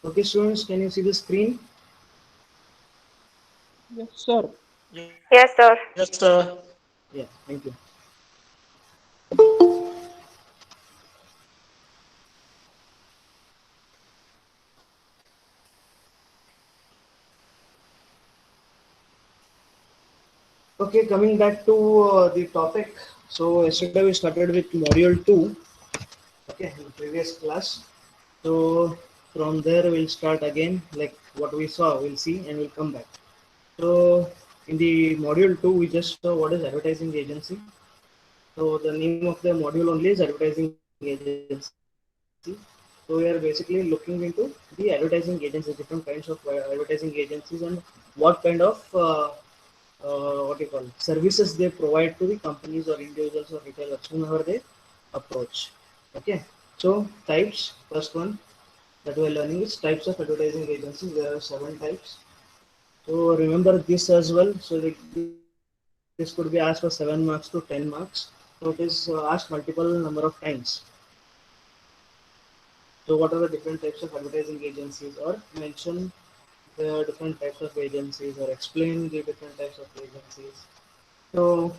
Okay, students, can you see the screen? Yes, sir. Yes, sir. Yes, sir. Yeah, thank you. Okay, coming back to the topic. So yesterday we started with module 2. Okay, in the previous class. So from there we'll start again, like what we saw, we'll see and we'll come back. So in the module 2, we just saw what is advertising agency. So the name of the module only is advertising agency. So we are basically looking into the advertising agencies, different kinds of advertising agencies, and what kind of what do you call services they provide to the companies or individuals or retailers whomever they approach. Okay, so types. First one that we are learning is types of advertising agencies. There are 7 types. So remember this as well. So this could be asked for 7 marks to 10 marks. So it is asked multiple number of times. So what are the different types of advertising agencies, or mention the different types of agencies, or explain the different types of agencies. So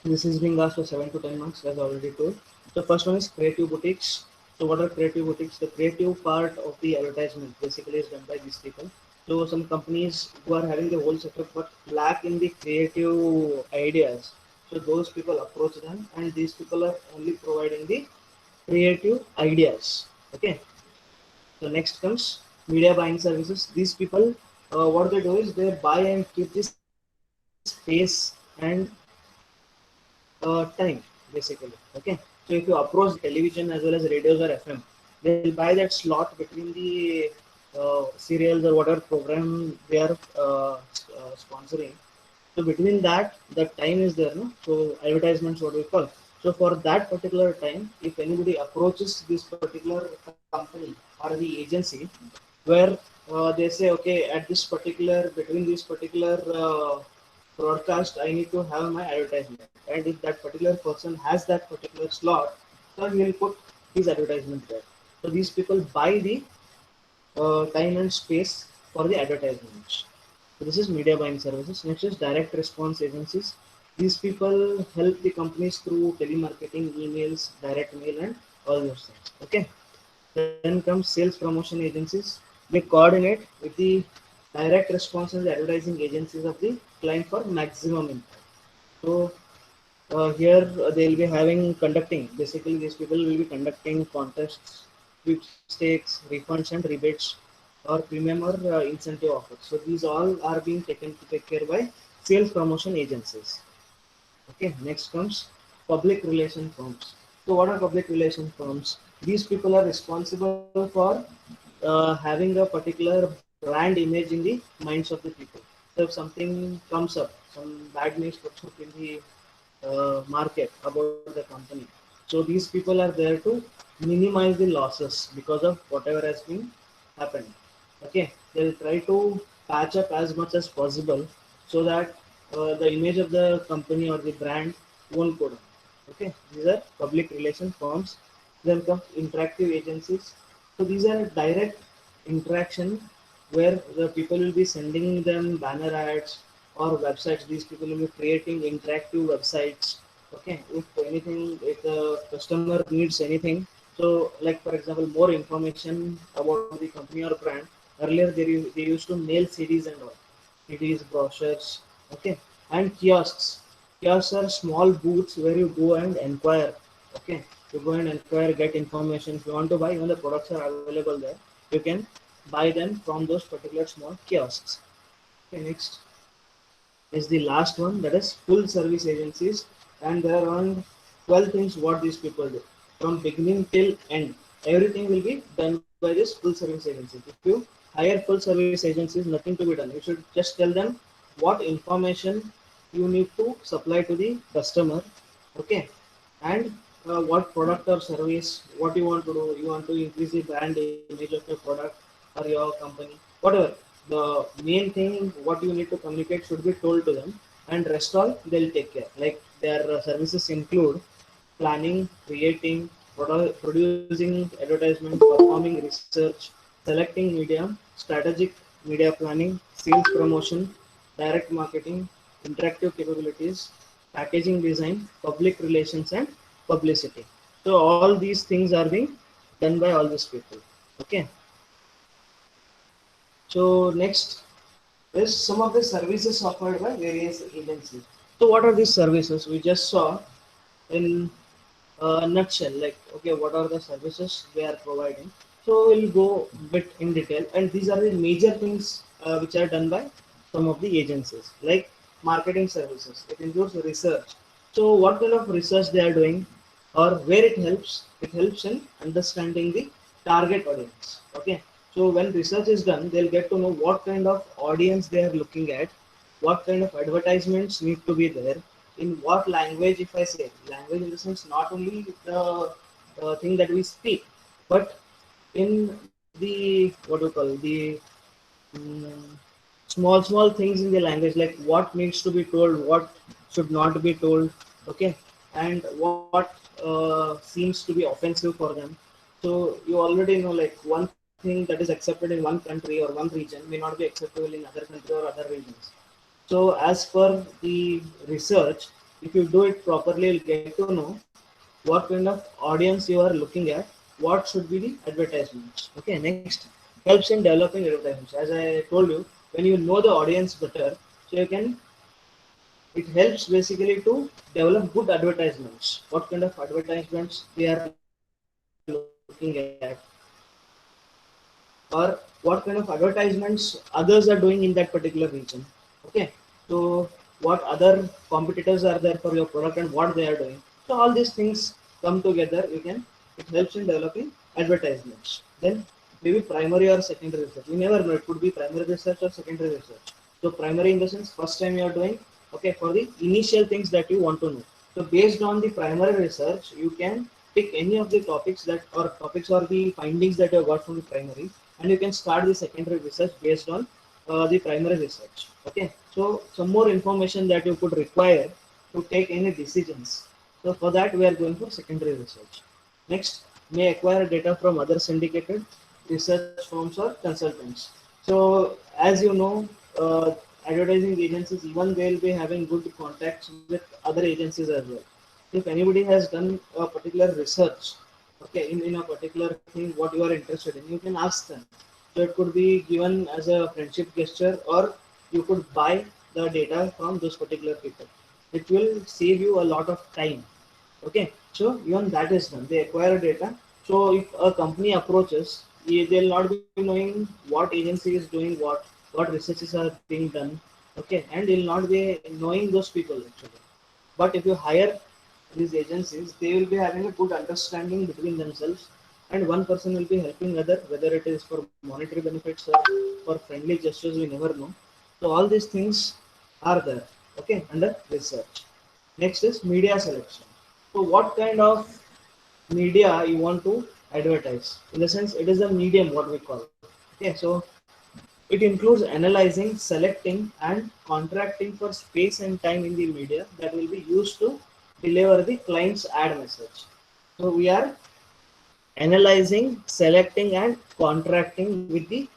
this is being asked for 7 to 10 marks, as already told. The first one is creative boutiques. So what are creative boutiques? The creative part of the advertisement basically is done by these people. So some companies who are having the whole setup but lack in the creative ideas. So those people approach them, and these people are only providing the creative ideas. Okay. So next comes media buying services. These people, what they do is they buy and keep the space and time, basically. Okay. So if you approach the television as well as radios or FM, they'll buy that slot between the serials or whatever program they are sponsoring. So between that, the time is there, no? So advertisements, what we call. So for that particular time, if anybody approaches this particular company or the agency, where they say, okay, at this particular between this particular broadcast, I need to have my advertisement, and if that particular person has that particular slot, so he will put his advertisement there. So these people buy the time and space for the advertisements. So this is media buying services. Next is direct response agencies. These people help the companies through telemarketing, emails, direct mail, and all those things. Okay. Then comes sales promotion agencies. They coordinate with the direct response and the advertising agencies of the client for maximum impact. So here they will be having conducting. Basically, these people will be conducting contests, sweepstakes, refunds, and rebates, or premium or incentive offers. So these all are being taken to take care by sales promotion agencies. Okay, next comes public relation firms. So what are public relation firms? These people are responsible for having a particular brand image in the minds of the people. So if something comes up, some bad news comes up in the market about the company, so these people are there to minimize the losses because of whatever has been happened. Okay, they'll try to patch up as much as possible so that the image of the company or the brand won't go down. Okay, these are public relation firms. Then comes interactive agencies. So these are direct interaction where the people will be sending them banner ads or websites. These people will be creating interactive websites. Okay, if anything, if the customer needs anything, so like for example, more information about the company or brand. Earlier, they used to mail CDs and all, CDs, brochures, okay, and kiosks. Kiosks are small booths where you go and inquire. Okay, you go and inquire, get information. If you want to buy, even the products are available there. You can buy them from those particular small kiosks. Okay, next is the last one, that is full service agencies, and there are around 12 things what these people do from beginning till end. Everything will be done by this full service agency. If you hire full service agencies, nothing to be done. You should just tell them what information you need to supply to the customer. Okay, and what product or service, what you want to do. You want to increase the brand image of your product or your company, whatever. The main thing what you need to communicate should be told to them, and rest all they'll take care. Like their services include planning, creating, producing advertisement, performing research, selecting media, strategic media planning, sales promotion, direct marketing, interactive capabilities, packaging design, public relations, and publicity. So all these things are being done by all these people. Okay. So next is some of the services offered by various agencies. So what are these services? We just saw in a nutshell, like, okay, what are the services they are providing. So we'll go a bit in detail, and these are the major things which are done by some of the agencies, like marketing services. It includes research. So what kind of research they are doing, or where it helps? It helps in understanding the target audience. Okay, so when research is done, they'll get to know what kind of audience they are looking at, what kind of advertisements need to be there, in what language. If I say language, in the sense not only the thing that we speak, but in the, what do you call, the mm, small things in the language, like what needs to be told, what should not be told. Okay, and what seems to be offensive for them. So you already know, like, one thing that is accepted in one country or one region may not be acceptable in other country or other regions. So as per the research, if you do it properly, you'll get to know what kind of audience you are looking at, what should be the advertisements. Okay, next, helps in developing advertisements. As I told you, when you know the audience better, so you can, it helps basically to develop good advertisements. What kind of advertisements they are looking at, or what kind of advertisements others are doing in that particular region. Okay, so what other competitors are there for your product and what they are doing. So all these things come together. You can, it helps in developing advertisements. Then maybe primary or secondary research. You never know. It could be primary research or secondary research. So primary in the sense first time you are doing, okay, for the initial things that you want to know. So based on the primary research, you can pick any of the topics or the findings that you have got from the primary, and you can start the secondary research based on the primary research. Okay, so some more information that you could require to take any decisions. So for that, we are going for secondary research. Next, may acquire data from other syndicated research firms or consultants. So as you know, advertising agencies, even they'll be having good contacts with other agencies as well. If anybody has done a particular research, okay, in a particular thing what you are interested in, you can ask them. So it could be given as a friendship gesture, or you could buy the data from those particular people. It will save you a lot of time. Okay, so even that is done. They acquire data. So if a company approaches, they'll not be knowing what agency is doing what researches are being done. Okay, and they'll not be knowing those people actually. But if you hire these agencies, they will be having a good understanding between themselves, and one person will be helping other, whether it is for monetary benefits or for friendly gestures, we never know. So all these things are there, okay, under research. Next is media selection. So what kind of media you want to advertise? In the sense, it is a medium, what we call. Okay, so it includes analyzing, selecting, and contracting for space and time in the media that will be used to deliver the client's ad message. So we are analyzing, selecting, and contracting with the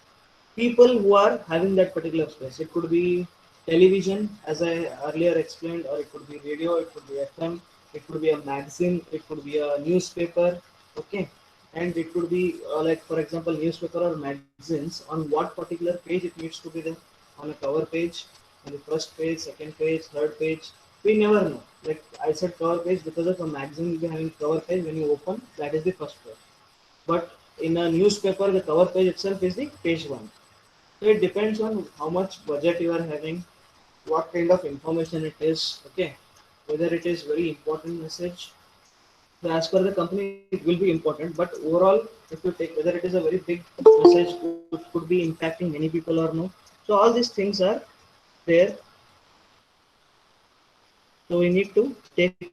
people who are having that particular space. It could be television, as I earlier explained, or it could be radio, it could be FM, it could be a magazine, it could be a newspaper. Okay, and it could be like, for example, newspaper or magazines, on what particular page it needs to be there, on a cover page, on the first page, second page, third page. We never know. Like I said, cover page because of a magazine will be having cover page. When you open, that is the first page. But in a newspaper, the cover page itself is the page one. So it depends on how much budget you are having, what kind of information it is, okay, whether it is very important message. So as per the company, it will be important, but overall, if you take whether it is a very big message, could be impacting many people or no. So all these things are there. So we need to take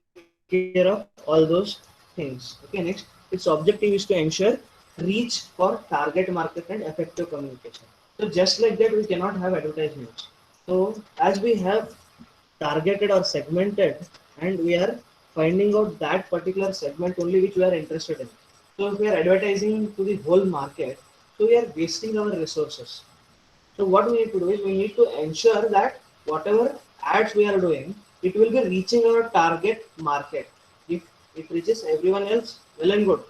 care of all those things. Okay, next, its objective is to ensure reach for target market and effective communication. So just like that, we cannot have advertisements. So as we have targeted or segmented, and we are finding out that particular segment only which we are interested in. So if we are advertising to the whole market, So we are wasting our resources. So what we need to do is we need to ensure that whatever ads we are doing, it will be reaching our target market. If it reaches everyone else, well and good.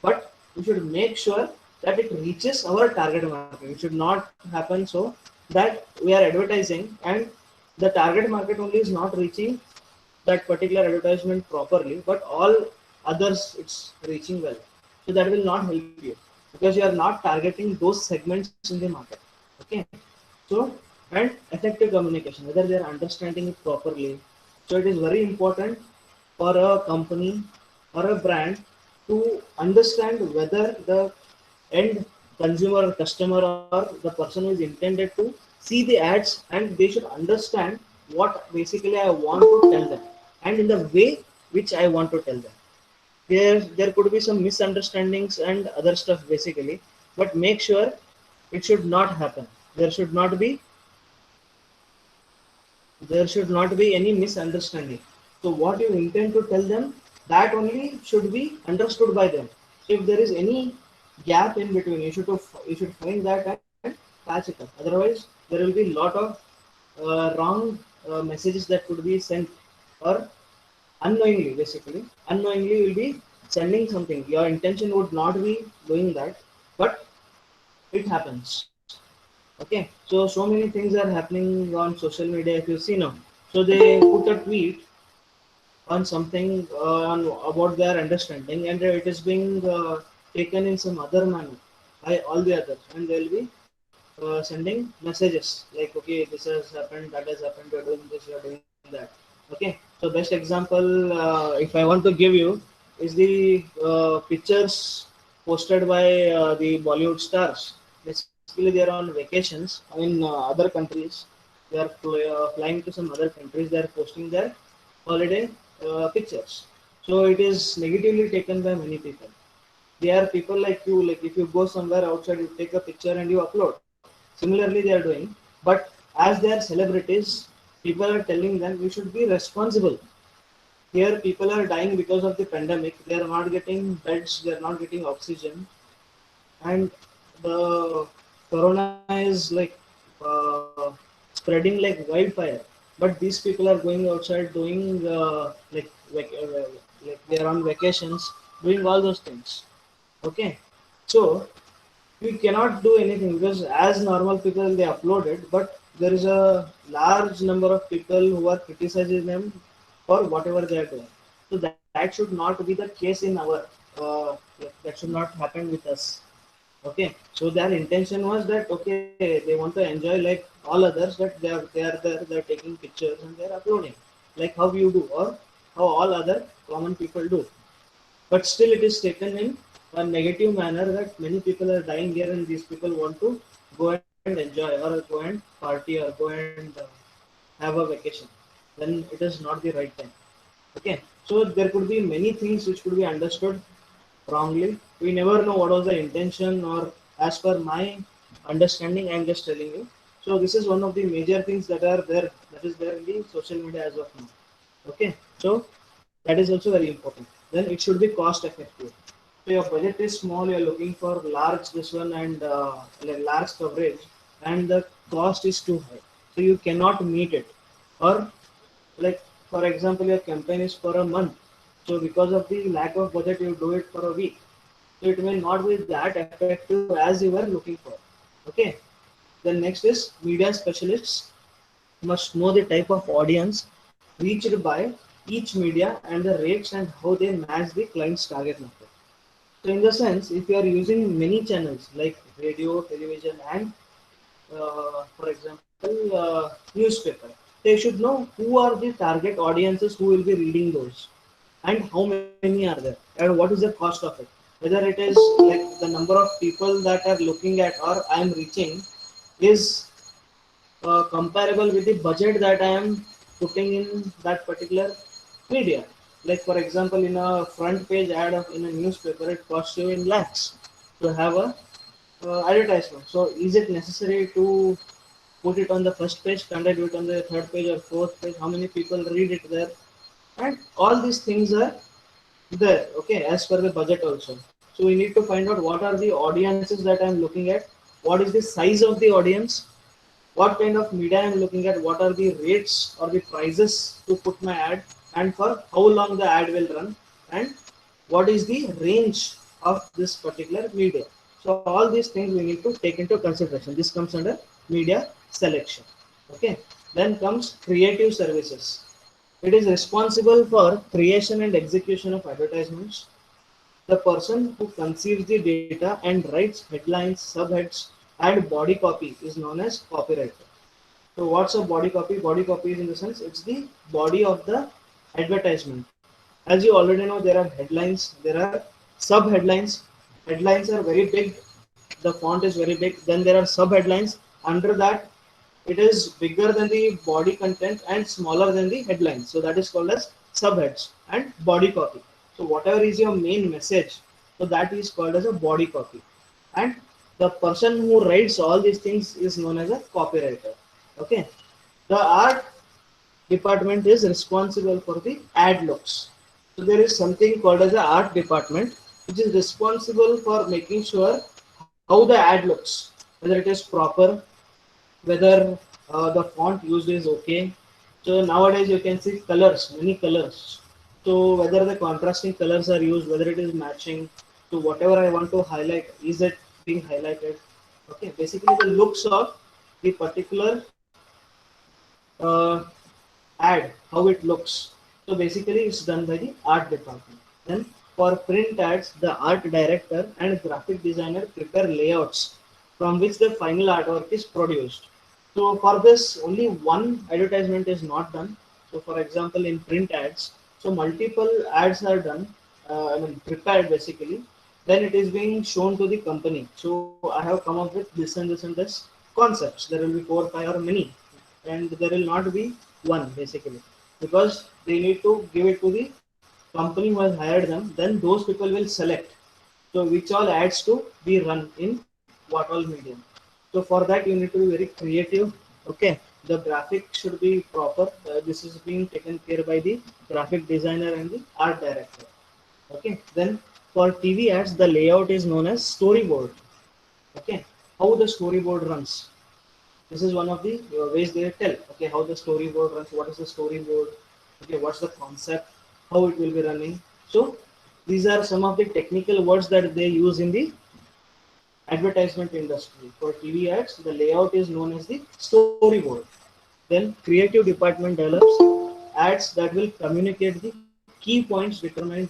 But we should make sure that it reaches our target market. It should not happen so that we are advertising and the target market only is not reaching that particular advertisement properly, but all others it's reaching well. So that will not help you because you are not targeting those segments in the market. Okay. So and effective communication, whether they are understanding it properly. So it is very important for a company or a brand to understand whether the end consumer or customer or the person who is intended to see the ads and they should understand what basically I want to tell them and in the way which I want to tell them. There could be some misunderstandings and other stuff basically, but make sure it should not happen. There should not be any misunderstanding. So what you intend to tell them, that only should be understood by them. So if there is any gap in between, you should find that and patch it up. Otherwise, there will be a lot of wrong messages that could be sent, or unknowingly, basically, unknowingly you will be sending something. Your intention would not be doing that, but it happens. Okay, so many things are happening on social media if you see now. So they put a tweet on something on about their understanding, and it is being taken in some other manner by all the others, and they'll be sending messages like, okay, this has happened, that has happened, you're doing this, you're doing that. Okay, so best example, if I want to give you, is the pictures posted by the Bollywood stars. Basically, they are on vacations in other countries. They are flying to some other countries. They are posting their holiday pictures. So it is negatively taken by many people. They are people like you. Like if you go somewhere outside, you take a picture and you upload. Similarly, they are doing. But as they are celebrities, people are telling them you should be responsible. Here, people are dying because of the pandemic. They are not getting beds. They are not getting oxygen, and the corona is like spreading like wildfire. But these people are going outside doing like they are on vacations, doing all those things. Okay, so we cannot do anything because as normal people they upload it, but there is a large number of people who are criticizing them for whatever they are doing. So that should not be the case in our that should not happen with us. Okay, so their intention was that okay, they want to enjoy like all others, that they are there, they're taking pictures and they're uploading, like how you do or how all other common people do. But still, it is taken in a negative manner that many people are dying here, and these people want to go and enjoy or go and party or go and have a vacation. Then it is not the right time. Okay, so there could be many things which could be understood wrongly. We never know what was the intention, or as per my understanding, I'm just telling you. So this is one of the major things that is there in the social media as of now. Okay, so that is also very important. Then it should be cost effective. So your budget is small, you're looking for large this one and like large coverage, and the cost is too high, so you cannot meet it. Or like for example, your campaign is for a month, so because of the lack of budget, you do it for a week. So it may not be that effective as you were looking for. Okay. Then next is media specialists must know the type of audience reached by each media and the rates and how they match the client's target market. So in the sense, if you are using many channels like radio, television, and for example, newspaper, they should know who are the target audiences who will be reading those, and how many are there, and what is the cost of it. Whether it is like the number of people that are looking at or I am reaching is comparable with the budget that I am putting in that particular media. Like for example, in a front page ad of in a newspaper, it costs you in lakhs to have a advertisement. So is it necessary to put it on the first page? Can I do it on the third page or fourth page? How many people read it there? And all these things are there. Okay, as per the budget also. So we need to find out what are the audiences that I'm looking at, what is the size of the audience, what kind of media I'm looking at, what are the rates or the prices to put my ad, and for how long the ad will run, and what is the range of this particular media. So all these things we need to take into consideration. This comes under media selection. Okay. Then comes creative services. It is responsible for creation and execution of advertisements. The person who conceives the data and writes headlines, subheads, and body copy is known as copywriter. So what's a body copy? Body copy is in the sense it's the body of the advertisement. As you already know, there are headlines, there are sub headlines. Headlines are very big, the font is very big. Then there are sub headlines. Under that, it is bigger than the body content and smaller than the headlines. So that is called as subheads and body copy. So whatever is your main message, so that is called as a body copy. And the person who writes all these things is known as a copywriter. Okay. The art department is responsible for the ad looks. So there is something called as the art department, which is responsible for making sure how the ad looks, whether it is proper, whether the font used is okay. So nowadays you can see colors, many colors. So whether the contrasting colors are used, whether it is matching to whatever I want to highlight, is it being highlighted? Okay, basically the looks of the particular uh, ad, how it looks. So basically it's done by the art department. Then for print ads, the art director and graphic designer prepare layouts from which the final artwork is produced. So for this, only one advertisement is not done. So for example, in print ads, so multiple ads are done, prepared basically. Then it is being shown to the company. So I have come up with this and this and this concepts. There will be 4, 5 or many, and there will not be one basically, because they need to give it to the company who has hired them. Then those people will select. So which all ads to be run in what all medium. So for that you need to be very creative. Okay, the graphic should be proper. This is being taken care by the graphic designer and the art director. Okay, then for TV ads, the layout is known as storyboard. Okay, how the storyboard runs. This is one of the ways they tell. Okay, how the storyboard runs. What is the storyboard? Okay, what's the concept? How it will be running. So these are some of the technical words that they use in the advertisement industry. For TV ads, the layout is known as the storyboard. Then creative department develops ads that will communicate the key points determined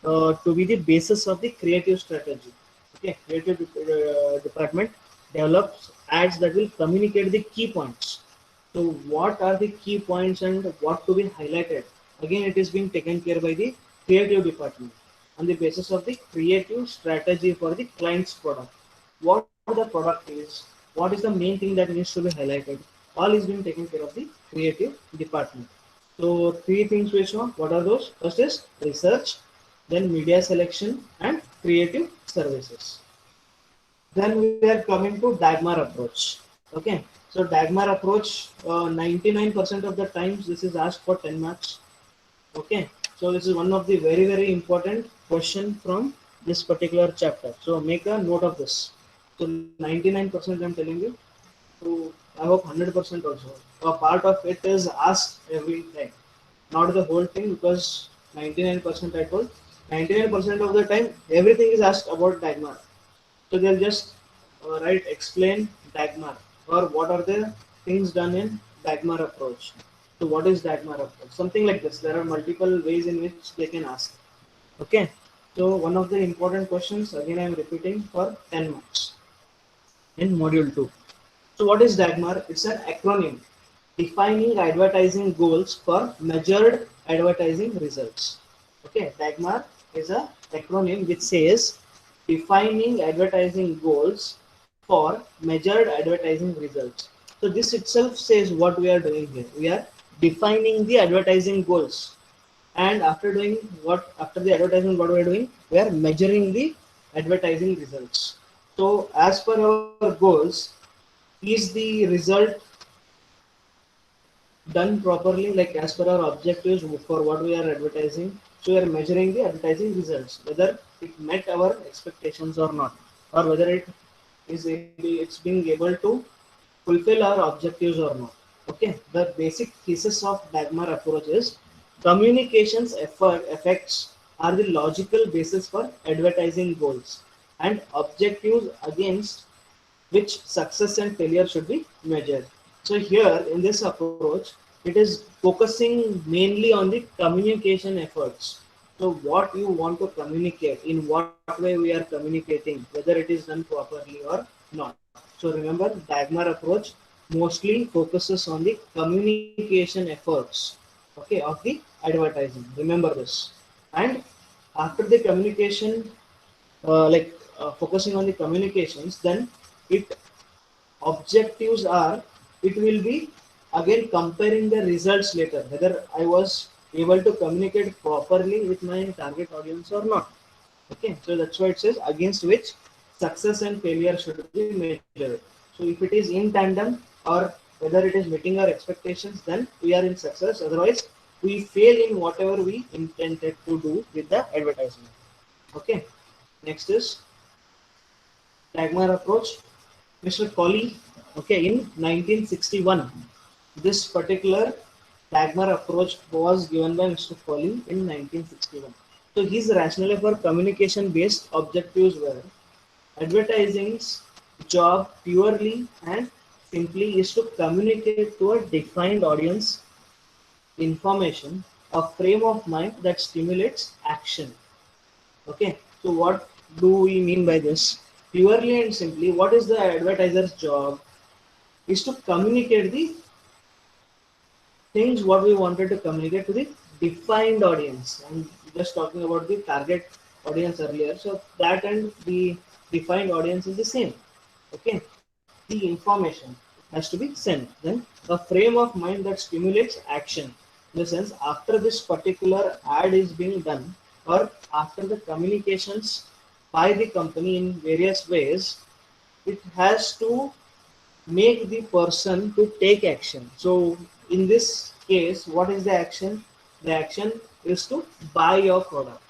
to be the basis of the creative strategy. Okay, creative department develops ads that will communicate the key points. So what are the key points and what to be highlighted? Again, it is being taken care by the creative department on the basis of the creative strategy for the client's product. What the product is, what is the main thing that needs to be highlighted, all is being taken care of the creative department. So three things we saw. What are those? First is research, then media selection and creative services. Then we are coming to Dagmar approach. Okay, so Dagmar approach, 99% of the times this is asked for 10 marks. Okay, so this is one of the very important question from this particular chapter. So make a note of this. So 99% I'm telling you. So I hope 100% also. A part of it is asked every time, not the whole thing, because 99% I told. 99% of the time everything is asked about Dagmar. So they'll just write explain Dagmar, or what are the things done in Dagmar approach. So what is Dagmar approach? Something like this. There are multiple ways in which they can ask. Okay. So one of the important questions, again I am repeating, for 10 marks in module 2. So what is Dagmar? It's an acronym defining advertising goals for measured advertising results. Okay, Dagmar is a acronym which says defining advertising goals for measured advertising results. So this itself says what we are doing here. We are defining the advertising goals, and after doing what, after the advertisement, what we are doing, we are measuring the advertising results. So as per our goals, is the result done properly, like as per our objectives for what we are advertising? So we are measuring the advertising results, whether it met our expectations or not, or whether it's being able to fulfill our objectives or not. Okay, the basic thesis of Dagmar approach is communications effects are the logical basis for advertising goals and objectives against which success and failure should be measured. So here in this approach, it is focusing mainly on the communication efforts. So what you want to communicate, in what way we are communicating, whether it is done properly or not. So remember, Dagmar approach mostly focuses on the communication efforts, okay, of the advertising. Remember this. And after the communication, focusing on the communications, then it objectives are, it will be again comparing the results later, whether I was able to communicate properly with my target audience or not. Okay, so that's why it says against which success and failure should be measured. So if it is in tandem, or whether it is meeting our expectations, then we are in success. Otherwise, we fail in whatever we intended to do with the advertisement. Okay, next is Dagmar approach. Mr. Colley, okay, in 1961, this particular Dagmar approach was given by Mr. Colley in 1961. So his rationale for communication-based objectives were advertising's job purely and simply is to communicate to a defined audience information, a frame of mind that stimulates action. Okay, so what do we mean by this? Purely and simply, what is the advertiser's job? Is to communicate the things what we wanted to communicate to the defined audience. I'm just talking about the target audience earlier. So that and the defined audience is the same. Okay, the information has to be sent. Then a frame of mind that stimulates action. In the sense, after this particular ad is being done, or after the communications by the company in various ways, it has to make the person to take action. So in this case, what is the action? The action is to buy your product,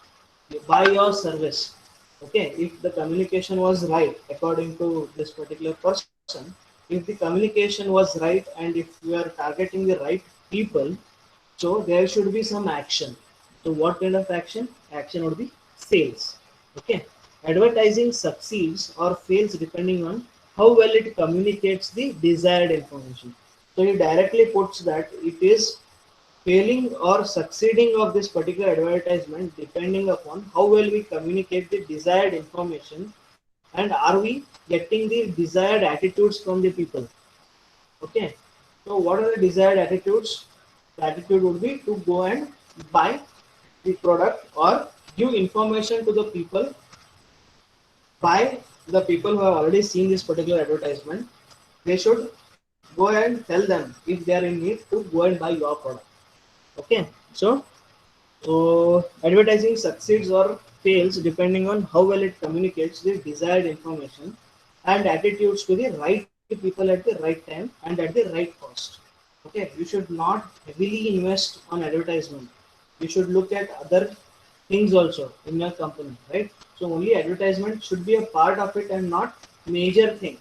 buy your service. Okay, if the communication was right according to this particular person, if the communication was right and if we are targeting the right people, so there should be some action. So what kind of action? Action would be sales. Okay. Advertising succeeds or fails depending on how well it communicates the desired information. So he directly puts that it is failing or succeeding of this particular advertisement depending upon how well we communicate the desired information and are we getting the desired attitudes from the people. Okay, so what are the desired attitudes? The attitude would be to go and buy the product or give information to the people by the people who have already seen this particular advertisement. They should go and tell them if they are in need to go and buy your product. Okay, so advertising succeeds or fails depending on how well it communicates the desired information and attitudes to the right people at the right time and at the right cost. Okay, you should not heavily invest on advertisement. You should look at other things also in your company, right? So only advertisement should be a part of it and not major thing,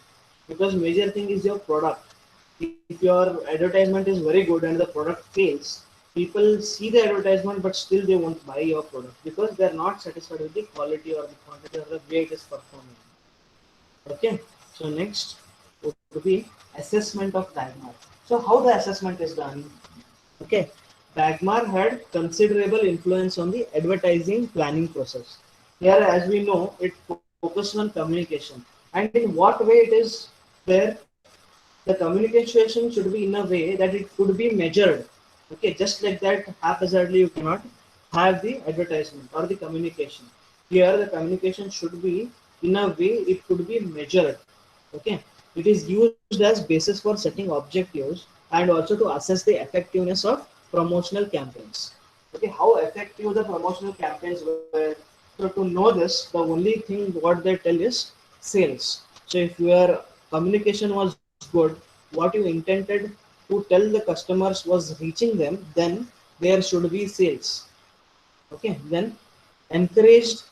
because major thing is your product. If your advertisement is very good and the product fails, people see the advertisement but still they won't buy your product because they are not satisfied with the quality or the quantity or the way it is performing. Okay, so next would be assessment of Dagmar. So how the assessment is done? Okay, Dagmar had considerable influence on the advertising planning process. Here, as we know, it focused on communication, and in what way it is there. The communication should be in a way that it could be measured. Okay, just like that, haphazardly you cannot have the advertisement or the communication. Here, the communication should be in a way it could be measured. Okay, it is used as basis for setting objectives and also to assess the effectiveness of promotional campaigns. Okay, how effective the promotional campaigns were. So to know this, the only thing what they tell is sales. So if your communication was good, what you intended to tell the customers was reaching them, then there should be sales. Okay, then encouraged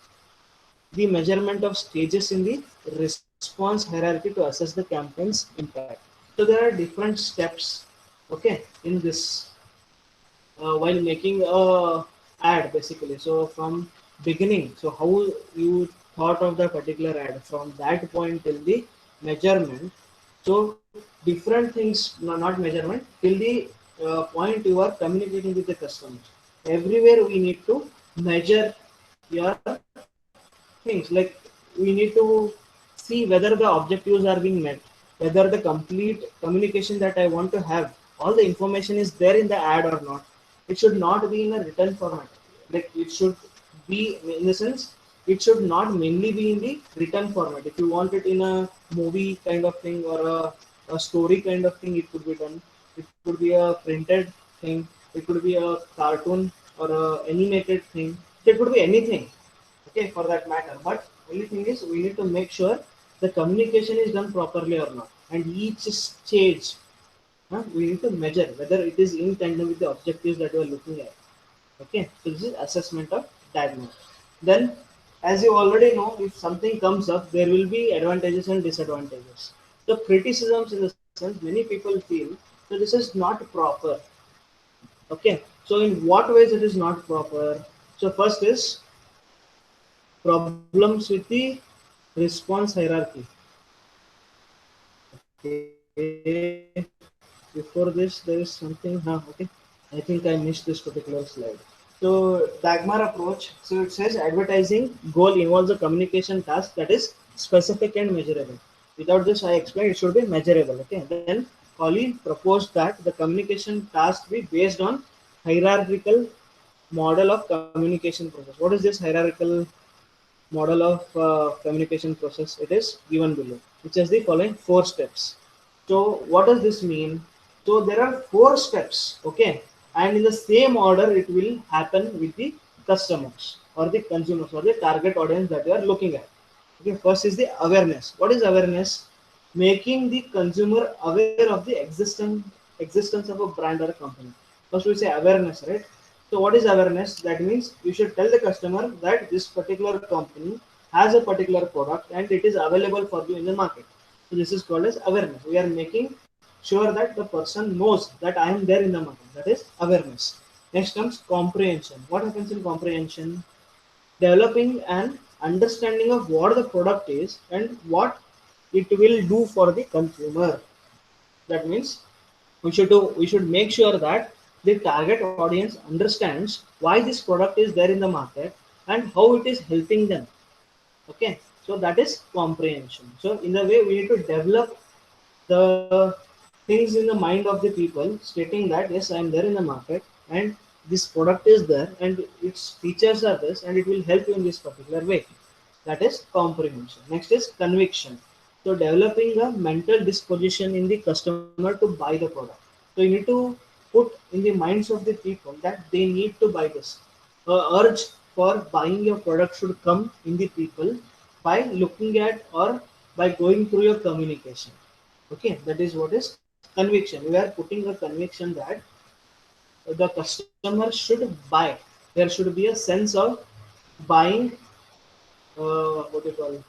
the measurement of stages in the response hierarchy to assess the campaign's impact. So there are different steps, okay, in this while making a ad basically. So from beginning, so how you thought of the particular ad from that point till the measurement. So different things, no, not measurement, till the point you are communicating with the customers. Everywhere we need to measure your things, like we need to see whether the objectives are being met, whether the complete communication that I want to have, all the information is there in the ad or not. It should not be in a written format, like it should be, in the sense, it should not mainly be in the written format. If you want it in a movie kind of thing or a story kind of thing, it could be done. It could be a printed thing, it could be a cartoon or a animated thing, it could be anything, okay, for that matter. But only thing is we need to make sure the communication is done properly or not, and each stage, we need to measure whether it is in tandem with the objectives that we are looking at. Okay, so this is assessment of diagnosis. Then, as you already know, if something comes up, there will be advantages and disadvantages. The criticisms, in the sense, many people feel that this is not proper. Okay, so in what ways it is not proper? So first is problems with the response hierarchy. Okay, before this there is something, okay, I think I missed this particular slide. So Dagmar approach, so it says advertising goal involves a communication task that is specific and measurable. Without this, I explained, it should be measurable. Okay, then Colleen proposed that the communication task be based on hierarchical model of communication process. What is this hierarchical model of communication process? It is given below, which is the following four steps. So what does this mean? So there are four steps, okay, and in the same order it will happen with the customers or the consumers or the target audience that you are looking at. Okay, first is the awareness. What is awareness? Making the consumer aware of the existence of a brand or a company. First we say awareness, right? So what is awareness? That means you should tell the customer that this particular company has a particular product and it is available for you in the market. So this is called as awareness. We are making sure that the person knows that I am there in the market. That is awareness. Next comes comprehension. What happens in comprehension? Developing an understanding of what the product is and what it will do for the consumer. That means we should make sure that the target audience understands why this product is there in the market and how it is helping them. Okay, so that is comprehension. So in the way we need to develop the things in the mind of the people, stating that yes, I am there in the market and this product is there and its features are this and it will help you in this particular way. That is comprehension. Next is conviction. So developing a mental disposition in the customer to buy the product. So you need to put in the minds of the people that they need to buy this. Urge for buying your product should come in the people by looking at or by going through your communication. Okay, that is what is conviction. We are putting a conviction that the customer should buy. There should be a sense of buying. What do you call?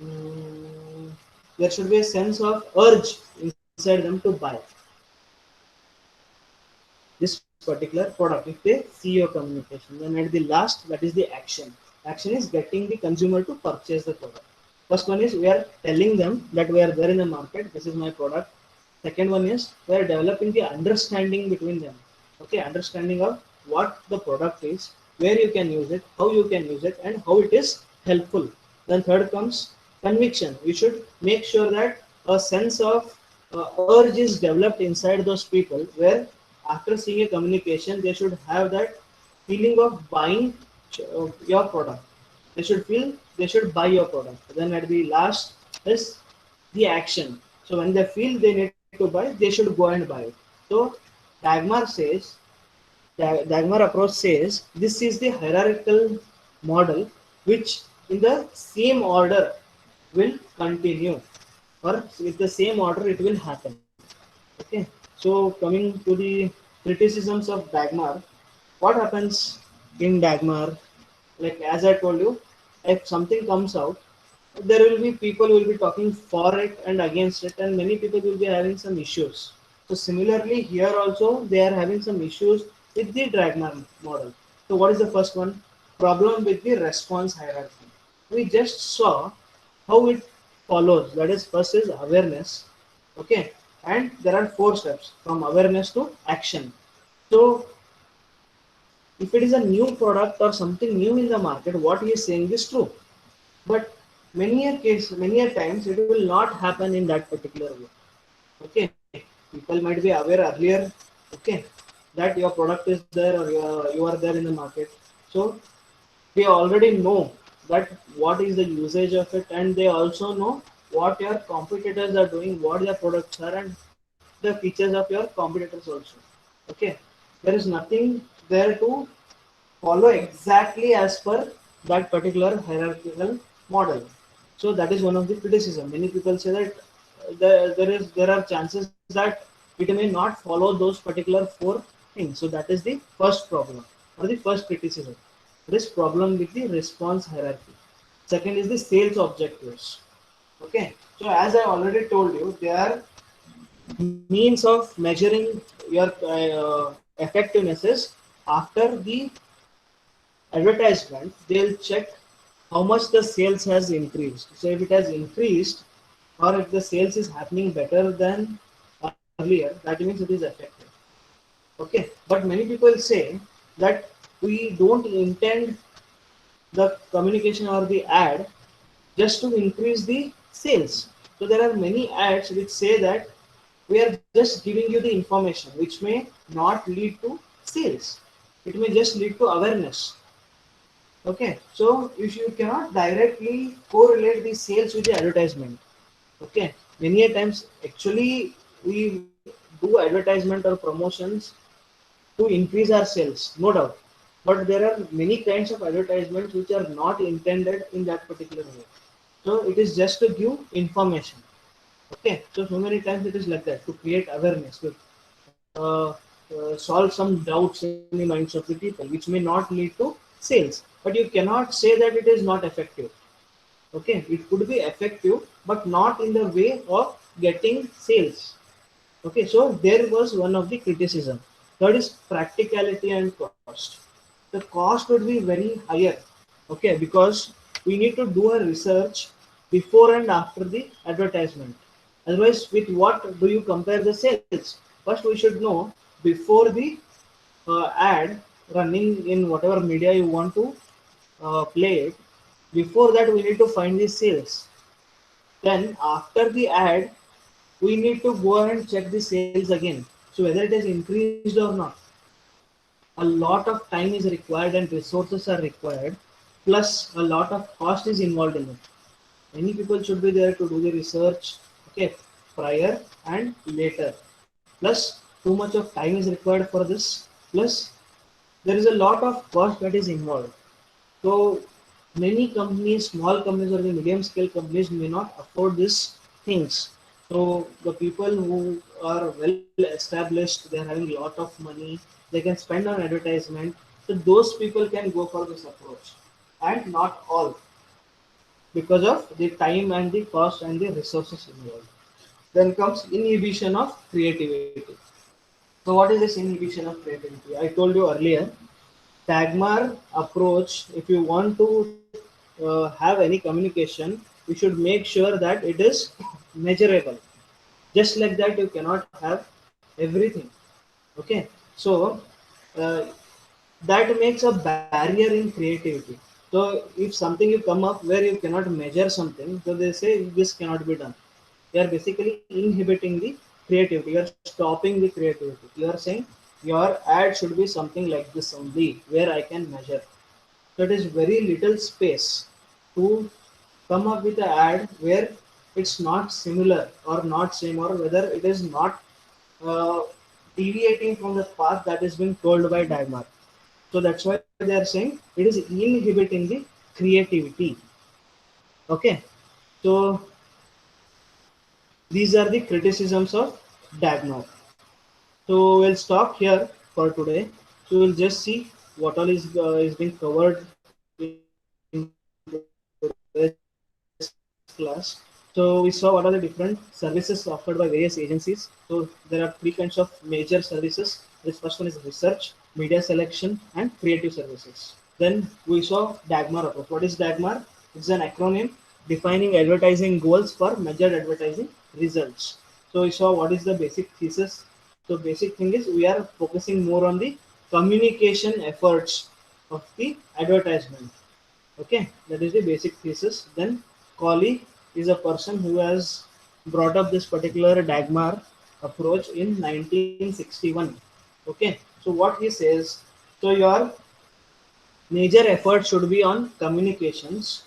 Mm, there should be a sense of urge inside them to buy this particular product if they see your communication. Then at the last, that is the action. Action is getting the consumer to purchase the product. First one is we are telling them that we are there in the market. This is my product. Second one is we are developing the understanding between them. Okay, understanding of what the product is, where you can use it, how you can use it, and how it is helpful. Then third comes conviction. We should make sure that a sense of urge is developed inside those people, where after seeing a communication, they should have that feeling of buying your product. They should feel they should buy your product. Then at the last is the action. So when they feel they need to buy, they should go and buy it. So Dagmar says, Dagmar approach says this is the hierarchical model which in the same order will continue, or with the same order it will happen. Okay. So coming to the criticisms of Dagmar, what happens? in Dagmar, like as I told you, if something comes out, there will be people who will be talking for it and against it, and many people will be having some issues. So similarly, here also they are having some issues with the Dragnar model. So what is the first one? Problem with the response hierarchy. We just saw how it follows. That is, first is awareness, okay, and there are four steps from awareness to action. So if it is a new product or something new in the market, what he is saying is true. But many a times it will not happen in that particular way. Okay, people might be aware earlier. Okay, that your product is there or you are there in the market. So they already know that what is the usage of it, and they also know what your competitors are doing, what their products are, and the features of your competitors also. Okay, there is nothing there to follow exactly as per that particular hierarchical model. So that is one of the criticism. Many people say that there are chances that it may not follow those particular four things. So that is the first problem or the first criticism. This problem with the response hierarchy. Second is the sales objectives. Okay. So as I already told you, they are means of measuring your effectiveness is after the advertisement, they'll check how much the sales has increased. So if it has increased or if the sales is happening better than earlier, that means it is effective. Okay, but many people say that we don't intend the communication or the ad just to increase the sales. So there are many ads which say that we are just giving you the information which may not lead to sales. It may just lead to awareness. Okay, so if you cannot directly correlate the sales with the advertisement, okay, many a times actually we do advertisement or promotions to increase our sales, no doubt. But there are many kinds of advertisements which are not intended in that particular way. So it is just to give information. Okay, so many times it is like that to create awareness, to uh, solve some doubts in the minds of the people, which may not lead to sales. But you cannot say that it is not effective. Okay, it could be effective, but not in the way of getting sales. Okay, so there was one of the criticism. Third is practicality and cost. The cost would be very higher. Okay, because we need to do a research before and after the advertisement. Otherwise, with what do you compare the sales? First, we should know before the ad running in whatever media you want to play it. Before that, we need to find the sales. Then, after the ad, we need to go and check the sales again. So whether it has increased or not. A lot of time is required and resources are required, plus a lot of cost is involved in it. Many people should be there to do the research, okay, prior and later. Plus, too much of time is required for this. Plus, there is a lot of cost that is involved. So many companies, small companies or the medium scale companies may not afford these things. So the people who are well established, they are having a lot of money, they can spend on advertisement. So those people can go for this approach, and not all, because of the time and the cost and the resources involved. Then comes inhibition of creativity. So what is this inhibition of creativity? I told you earlier, Tagmar approach, if you want to have any communication, you should make sure that it is measurable. Just like that, you cannot have everything. Okay, so uh, that makes a barrier in creativity. So if something you come up where you cannot measure something, so they say this cannot be done. You are basically inhibiting the creativity. You are stopping the creativity. You are saying your ad should be something like this only, where I can measure. So it is very little space to come up with an ad where it's not similar or not same, or whether it is not uh, deviating from the path that is being told by Dagmar. So that's why they are saying it is inhibiting the creativity. Okay, so these are the criticisms of Dagmar. So we'll stop here for today. So we'll just see what all is being covered in today's class. So we saw what are the different services offered by various agencies. So there are three kinds of major services. This first one is research, media selection, and creative services. Then we saw DAGMAR approach. What is DAGMAR? It's an acronym defining advertising goals for measured advertising results. So we saw what is the basic thesis. So basic thing is we are focusing more on the communication efforts of the advertisement. Okay, that is the basic thesis. Then Colley is a person who has brought up this particular Dagmar approach in 1961. Okay, so what he says, so your major effort should be on communications.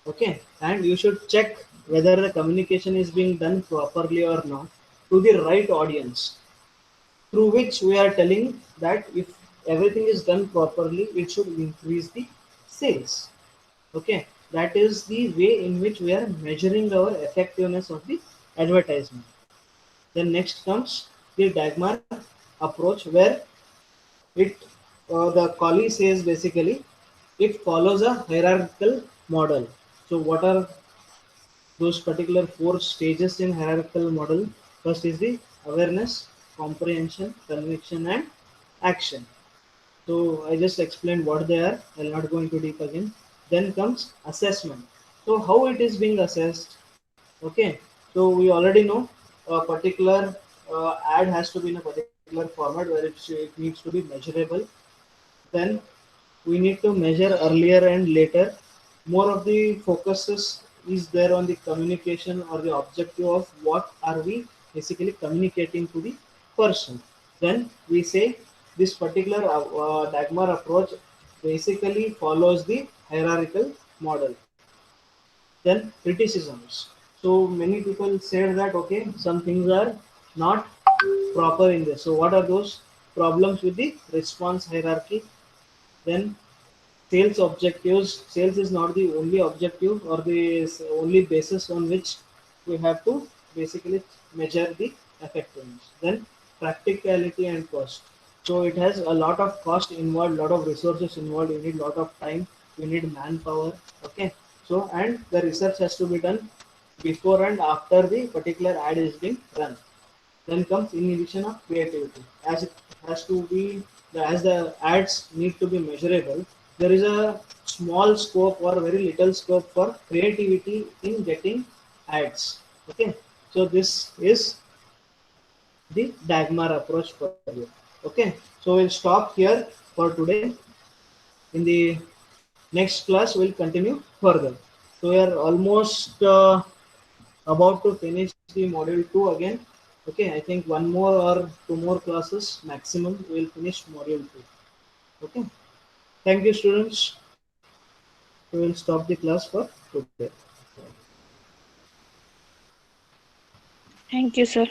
Okay, and you should check whether the communication is being done properly or not to the right audience, through which we are telling that if everything is done properly, it should increase the sales. Okay, that is the way in which we are measuring our effectiveness of the advertisement. Then next comes the Dagmar approach, where it the Colley says basically it follows a hierarchical model. So what are those particular four stages in hierarchical model? First is the awareness, comprehension, conviction, and action. So I just explained what they are. I'll not go into deep again. Then comes assessment. So how it is being assessed? Okay. So we already know a particular ad has to be in a particular format where it needs to be measurable. Then we need to measure earlier and later. More of the focuses is there on the communication or the objective of what are we basically communicating to the person. Then we say this particular Dagmar approach basically follows the hierarchical model. Then criticisms. So many people said that okay, some things are not proper in this. So what are those problems with the response hierarchy? Then sales objectives. Sales is not the only objective or the only basis on which we have to basically measure the effectiveness. Then practicality and cost. So it has a lot of cost involved, lot of resources involved. You need lot of time. You need manpower. Okay. So and the research has to be done before and after the particular ad is being run. Then comes inhibition of creativity. As it has to be, as the ads need to be measurable, there is a small scope or very little scope for creativity in getting ads. Okay, so this is the Dagmar approach for you. Okay, so we'll stop here for today. In the next class, we'll continue further. So we are almost about to finish the module 2 again. Okay, I think one more or two more classes maximum we will finish module 2. Okay, thank you students. We will stop the class for today. Thank you, sir.